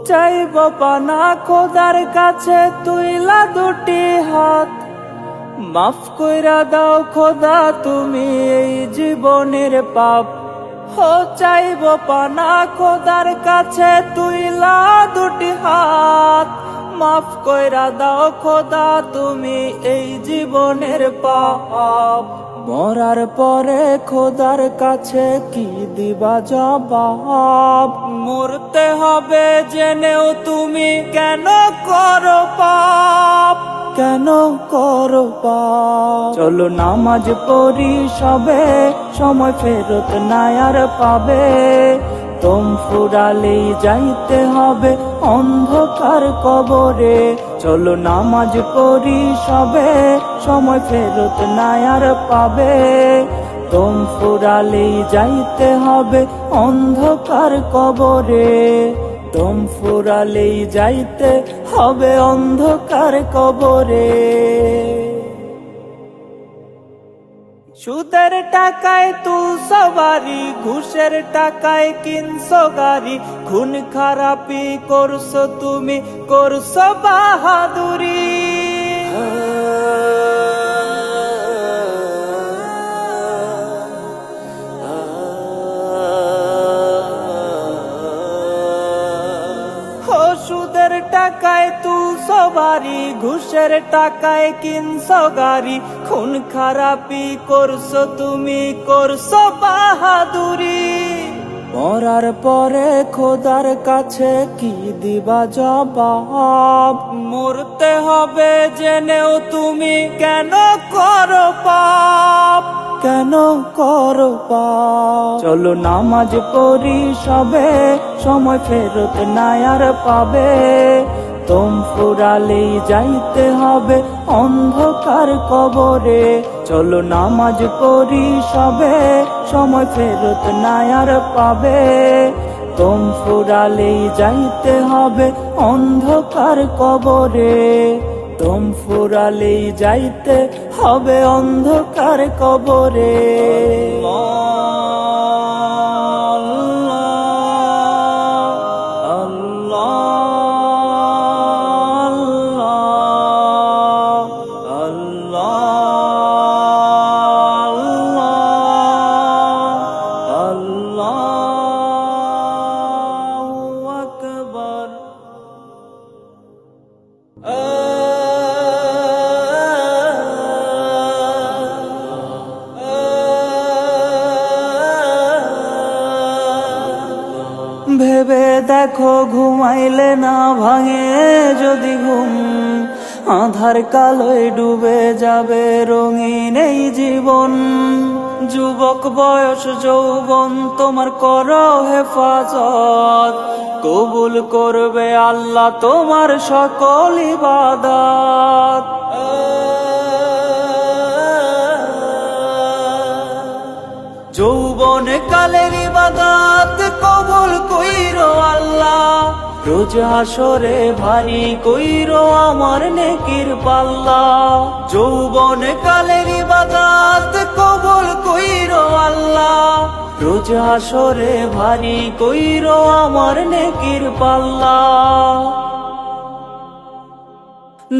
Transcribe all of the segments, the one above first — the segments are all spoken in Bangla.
চাইব পানা খোদার কাছে তুইলা দুটি হাত, মাফ কইরা দাও খোদা তুমি এই জীবনের পাপ। হো চাইব পানা খোদার কাছে তুইলা দুটি হাত, মাফ কইরা দাও খোদা তুমি এই জীবনের পাপ। মরার পরে খোদার কাছে কি দিবা জবাব? মরতে হবে জেনেও তুমি কেন করো পাপ, কেন করো পাপ? চলো নামাজ পড়ি সবে, সময় ফেরত নাই আর পাবে। দম ফুরালেই যাইতে হবে অন্ধকার কবরে। চলো নামাজ পড়ি সবে, সময় ফেরত নাই আর পাবে। দম ফুরালেই যাইতে হবে অন্ধকার কবরে। দম ফুরালেই যাইতে হবে অন্ধকার কবরে। সুদের টাকায় তুলছো বাড়ি, ঘুষের টাকায় কিনছো গাড়ি। খুন খারাপি করছো তুমি, করছো বাহাদুরি। সুদের টাকায় তুলছো বাড়ি, ঘুষের টাকায় কিনছো গাড়ি। খুন খারাপি করছো তুমি, করছো বাহাদুরি। মরার পরে খোদার কাছে কি দিবা জবাব? মরতে হবে জেনেও তুমি কেন করো পাপ, কেন করো পাপ? চলো নামাজ পড়ি সবে, সময় ফেরত নাই আর পাবে। দম ফুরালেই যাইতে হবে অন্ধকার কবরে। চলো নামাজ পড়ি সবে, সময় ফেরত নাই আর পাবে। দম ফুরালেই যাইতে হবে অন্ধকার কবরে। দম ফুরালেই যাইতে হবে অন্ধকার কবরে। ভেবে দেখো ঘুমাইলে না ভাঙে যদি ঘুম, আধার কালোয় ডুবে যাবে রঙিন এই জীবন। যুবক বয়স যৌবন তোমার করো হেফাজত, কবুল করবে আল্লাহ তোমার সকল ইবাদত। যৌবন কালের ইবাদত কবুল কইরো আল্লাহ, রোজ হাসরে ভারী কইরো আমার নেকির পাল্লা। যৌবন কালের ইবাদত কবুল কইরো আল্লাহ, রোজ হাসরে ভারী কইরো আমার নেকির পাল্লা।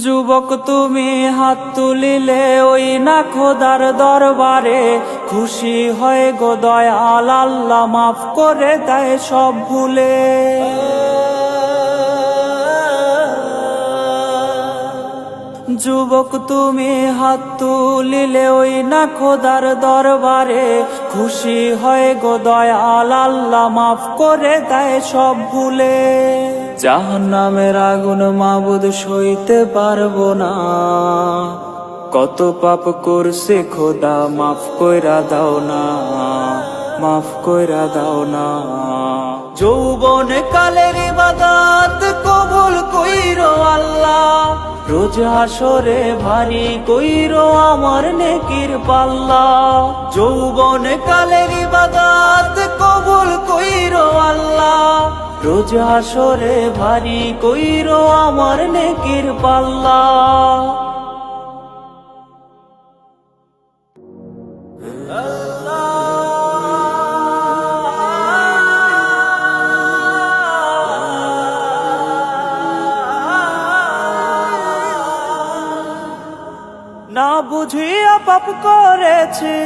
যুবক তুমি হাত তুলিলে ওই না খোদার দরবারে, খুশি হয় গো দয়াল আল্লাহ মাফ করে দেয় সব ভুলে। যুবক তুমি হাত তুলিলে ওই না খোদার দরবারে, খুশি হয় গো দয়াল আল্লাহ মাফ করে দেয় সব ভুলে। জাহান্নামের আগুন মাবুদ সইতে পারবো না, কত পাপ করছে খোদা মাফ কইরা দাও না, মাফ কইরা দাও না। যৌবন কালের ইবাদত কবুল কইরো আল্লাহ, রোজ হাসরে ভারী কইরো আমার নেকির পাল্লা। যৌবন কালের ইবাদত কবুল কইরো আল্লাহ, রোজ হাসরে ভারী কইরো আমার নেকির পাল্লা। না বুঝিয়া পাপ করেছি,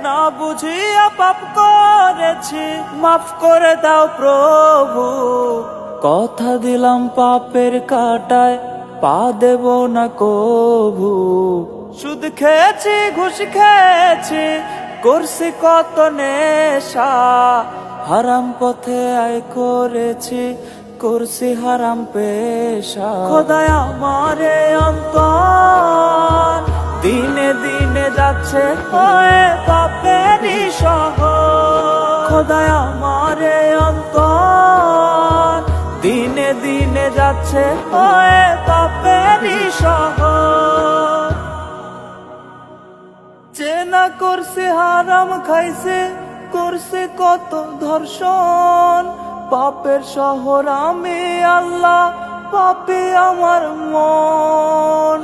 না বুঝিয়া পাপ করেছি, মাফ করে দাও প্রভু। কথা দিলাম পাপের কাটায় পা দেব না কভু। সুদ খেয়েছি, ঘুষ খেয়েছি, করছি কত নেশা, হারাম পথে আয় করেছি, করছি হারাম পেশা। খোদায় আমারে অন্তর দিনে দিনে যাচ্ছে হয়ে পাপেরই শহর। খোদায় আমারে অন্তর দিনে দিনে যাচ্ছে হয়ে পাপেরই শহর। চেনা করছে হারাম খাইছে, করছে কত ধর্ষণ, পাপের শহর আমি আল্লাহ, পাপে আমার মন।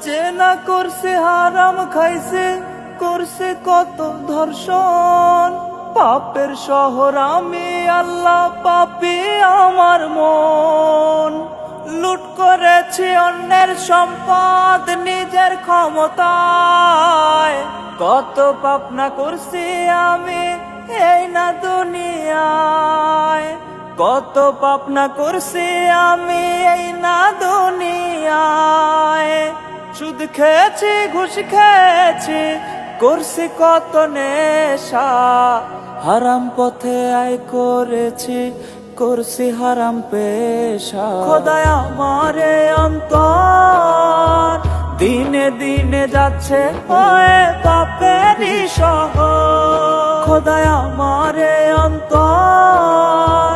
চেনা করছে হারাম খাইছে, করছে কত ধর্ষণ, পাপের শহর আমি আল্লাহ, পাপী আমার মন। লুট করেছি অন্যের সম্পদ নিজের ক্ষমতায়, কত পাপ না করছি আমি এই না দুনিয়ায়, কত পাপ না করছি আমি এই না দুনিয়ায়। সুদ খেয়েছি, ঘুষ খেয়েছি, করছি কত নেশা, হারাম পথে আয় করেছি, করছি হারাম পেশা। খোদায় আমারে অন্তর দিনে দিনে যাচ্ছে হয়ে পাপেরই শহর। খোদায় আমারে অন্তর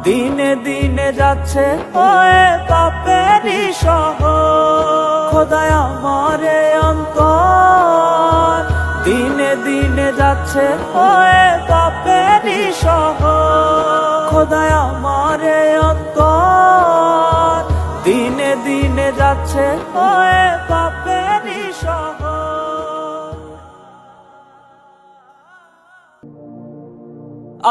দিনে দিনে যাচ্ছে হয়ে পাপেরই শহর। খোদায় আমারে অন্তর দিনে দিনে যাচ্ছে হয়ে পাপেরই শহর। খোদায় আমারে অন্তর দিনে দিনে যাচ্ছে হয়ে পাপেরই শহর।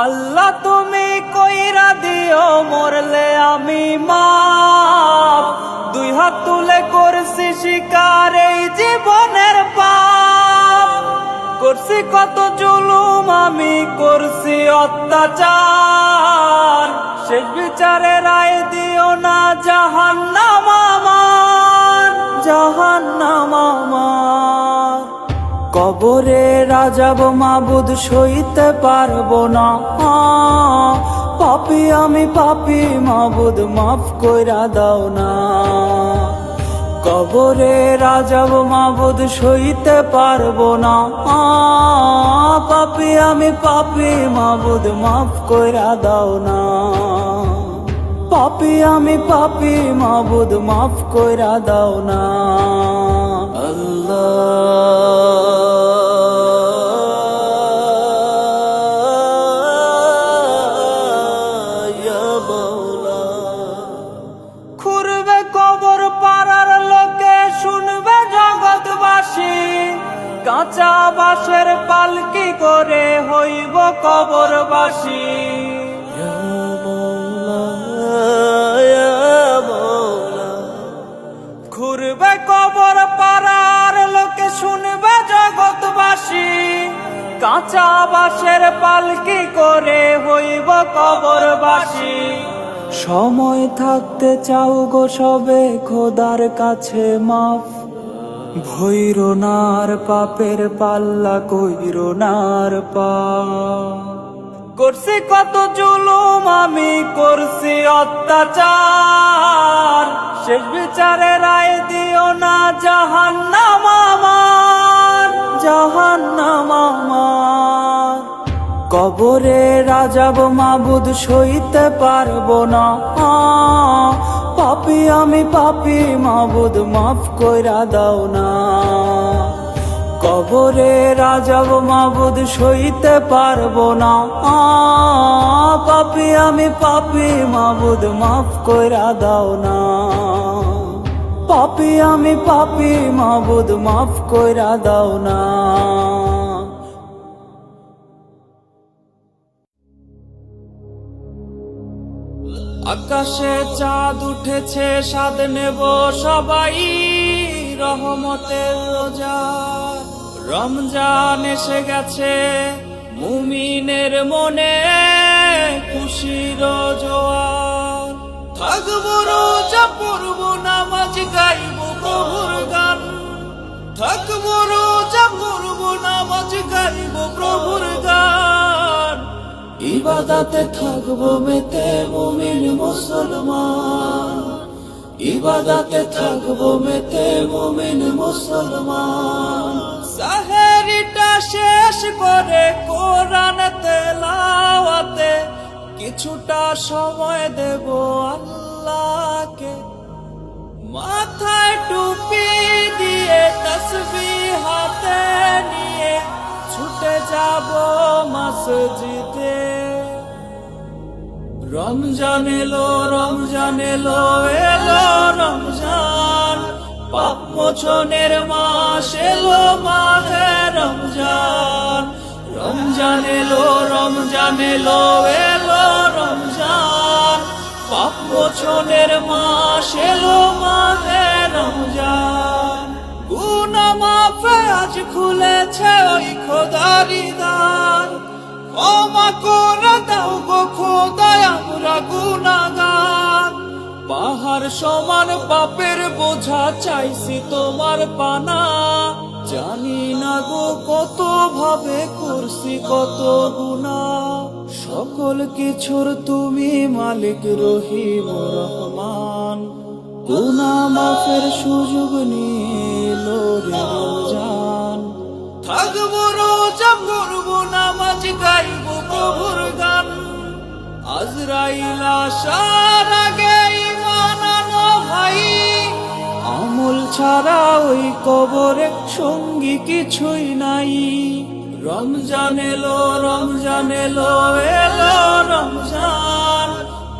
আল্লাহ তুমি কইরা দিও মরলে আমি মাপ, দুই হাত তুলে করছি শিকার এই জীবনের পাপ। করছি কত জুলুম আমি, করছি অত্যাচার, শেষ বিচারে রায় দিও না জাহান্নাম আমার, জাহান্নাম আমার। কবরে রাজাব মাবুদ সইতে পারবো না, পাপী আমি পাপী মাবুদ মাফ কইরা দাও না। কবরে রাজাব মাবুদ সইতে পারবো না, পাপী আমি পাপী মাবুদ মাফ কইরা দাও না। পাপী আমি পাপী মাবুদ মাফ কইরা দাও না। খুঁড়বে কবর পাড়ার লোকে, শুনবে জগৎবাসী, কাঁচা বাঁশের পালকি করে হইব কবরবাসী। ঘুরবে কবর পাড়ার লোকে, শুনবে জগৎবাসী, কাঁচা বাঁশের পালকি করে হইব কবরবাসী। সময় থাকতে চাও গো সবে খোদার কাছে মাফ, ভৈরো নার পাপের পাল্লা কইরো নার পা। করছি কত জুলুম আমি, করছি অত্যাচার, শেষ বিচারে রায় দিও না জাহান্নাম আমার, জাহান্নাম আমার। কবরে রাজাব মাবুদ সইতে পারবো না, পাপী আমি পাপী মাবুদ মাফ কইরা দাও না। কবরে রাজাব মাবুদ সইতে পারবো না, পাপী আমি পাপী মাবুদ মাফ কইরা দাও না। পাপী আমি পাপী মাবুদ মাফ কইরা দাও না। আকাশে চাঁদ উঠেছে স্বাদ নেব সবাই রহমতের রোজার। রমজান এসে গেছে মুমিনের মনে খুশির জোয়ার। থাকবো রোজা পড়বো নামাজ গাইবো প্রভুর গান। থাকবো রোজা পড়বো নামাজ গাইবো প্রভুর গান। ইবাদতে থাকবো মেতে মুমিন মুসলমান। ইবাদতে থাকবো মেতে মুমিন মুসলমান। সাহেরিটা শেষ করে কোরআন তেলাওয়াতে কিছুটা সময় দেব আল্লাহকে। মাথায় টুপি দিয়ে তাসবিহ হাতে নিয়ে ছুটে যাব মসজিদে। রমজান এলো রমজান এলো এলো রমজান। পাপ মোচনের মাস এলো মাহে রমজান। রমজান এলো রমজান এলো এলো রমজান। পাপ মোচনের মাস এলো মাহে রমজান। গুনাহ মাফে আজ খুলেছে ওই খোদারি দ্বার। ক্ষমা করে দাও গো খোদা আমরা গুনাহগার। পাহাড় সমান পাপের বোঝা চাইছি তোমার পানা। জানি না গো কত ভাবে করছি কত গুনাহ। সকল কিছুর তুমি মালিক রহিম রহমান। গুনাহ মাফের সুযোগ নিল রে রমজান। থাকবো রোজা পড়বো নামাজ গাইবো প্রভুর গান। আজরাইল আসার আগে ঈমান আনো ভাই। আমল ছাড়া ওই কবরে সঙ্গী কিছুই নাই। রমজান এলো রমজান এলো এলো রমজান।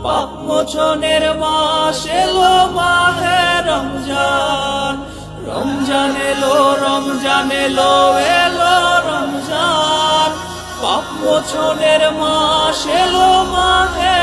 পাপ মোচনের মাস এলো মাহে রমজান। রমজান এলো রমজান এলো এলো রমজান। পাপ মোচনের মাস এলো মাহে